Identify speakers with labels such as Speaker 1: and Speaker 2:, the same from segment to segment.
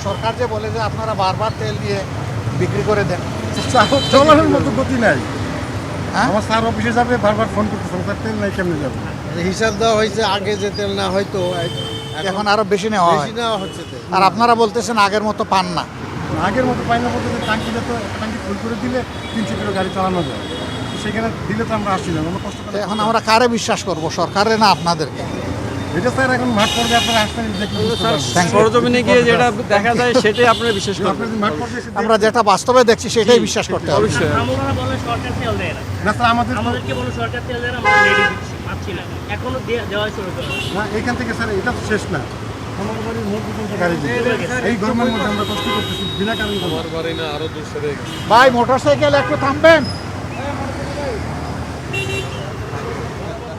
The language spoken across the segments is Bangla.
Speaker 1: সরকার যে বলে যে আপনারা বারবার তেল নিয়ে বিক্রি করে দেন,
Speaker 2: চলানোর মতো গতি নাই।
Speaker 1: হ্যাঁ?
Speaker 2: আমার স্যার অফিসে যাবে, বারবার ফোন করতেছে, স্যার তেল নাই, কেমনে যাবে?
Speaker 3: হিসাব দেওয়া হয়েছে, আগে যে তেল না হয়তো
Speaker 1: এখন আরো বেশি নেওয়া হয়,
Speaker 3: বেশি নেওয়া হচ্ছে তেল।
Speaker 1: আর আপনারা বলতেছেন আগের মতো পান না।
Speaker 2: আগের মতো পাই না বলতে ট্যাঙ্কিটা তো ট্যাঙ্কি ফুল করে দিলে 300 কিলো গাড়ি চালানো যায়। তো সেখানে দিলে তো আমরা আসছিলাম, আমরা কষ্ট
Speaker 1: তো
Speaker 2: করে।
Speaker 1: এখন আমরা কারে বিশ্বাস করব, সরকারে না আপনাদেরকে?
Speaker 2: এটা স্যার এখন মাঠ পর্যায়ে আপনারা আসবেন, দেখে বুঝতে পারবেন।
Speaker 1: Thank you.
Speaker 4: সরজমিনে গিয়ে যেটা দেখা যায় সেটাই আপনারা বিশ্বাস করবেন।
Speaker 2: আপনি যদি মাঠ পর্যায়ে এসে
Speaker 1: আমরা যেটা বাস্তবে দেখছি সেটাই বিশ্বাস করতে হবে।
Speaker 4: অবশ্যই।
Speaker 5: আমরা বলে সরকার তেল দেয় না,
Speaker 2: না স্যার,
Speaker 5: আমাদেরকে বলে সরকার তেল দেয় না, আমরা রেডি দিচ্ছি, পাচ্ছি না, এখনো দেওয়া শুরু করে।
Speaker 2: না, এইখান থেকে স্যার এটা তো শেষ না, আমার বাড়ির মোট পর্যন্ত গাড়ি দিচ্ছে। এই গরমের মধ্যে আমরা কষ্ট করতেছি বিনা কারণে।
Speaker 1: ভাই মোটরসাইকেল একটু থামবেন,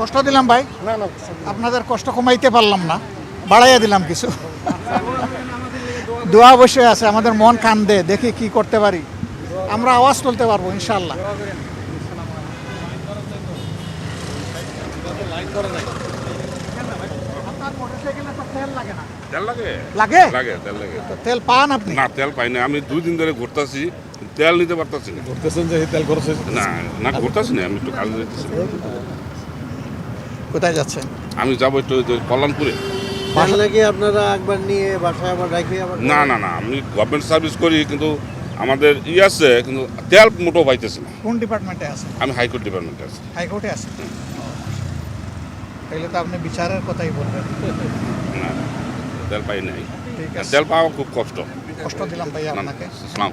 Speaker 1: কষ্ট দিলাম ভাই,
Speaker 2: না না,
Speaker 1: আপনাদের কষ্ট কমাইতে পারলাম না, বাড়াইয়া দিলাম কিছু। দোয়া অবশ্যই আছে, আমাদের মন কান্দে, দেখি কি করতে পারি, আমরা আওয়াজ তুলতে পারবো ইনশাল্লাহ। আপনার মোটরসাইকেলে তো তেল লাগে না?
Speaker 6: তেল লাগে
Speaker 1: লাগে?
Speaker 6: লাগে তেল লাগে।
Speaker 1: তো তেল পান আপনি?
Speaker 6: না তেল পাই না, আমি 2 দিন ধরে ঘুরতেছি, তেল নিতে পারতাছি না।
Speaker 2: করতেছেন যে তেল খরচ
Speaker 6: না না ঘুরতেছি না, আমি একটু কাজে যেতেছি।
Speaker 1: কোথায় যাচ্ছেন?
Speaker 6: আমি যাবো একটু ওই যে কল্যাণপুরে।
Speaker 3: তেল নাকি আপনারা একবার নিয়ে বাসায় আবার রাখে আবার
Speaker 6: না না না, আমি গভর্নমেন্ট সার্ভিস করি, কিন্তু আমাদের আছে, কিন্তু তেল মোটেও পাইতেছি না।
Speaker 1: কোন ডিপার্টমেন্টে আছেন?
Speaker 6: আমি হাইকোর্ট ডিপার্টমেন্টে আছি।
Speaker 1: হাইকোর্টে আছেন? তাহলে তো আপনি বিচারের কথাই বলবেন।
Speaker 6: না তেল পাই নাই,
Speaker 1: ঠিক আছে,
Speaker 6: তেল পাওয়া খুব কষ্ট।
Speaker 1: কষ্ট দিলাম ভাই
Speaker 6: না, না,
Speaker 1: আপনাকে।
Speaker 6: আসসালাম।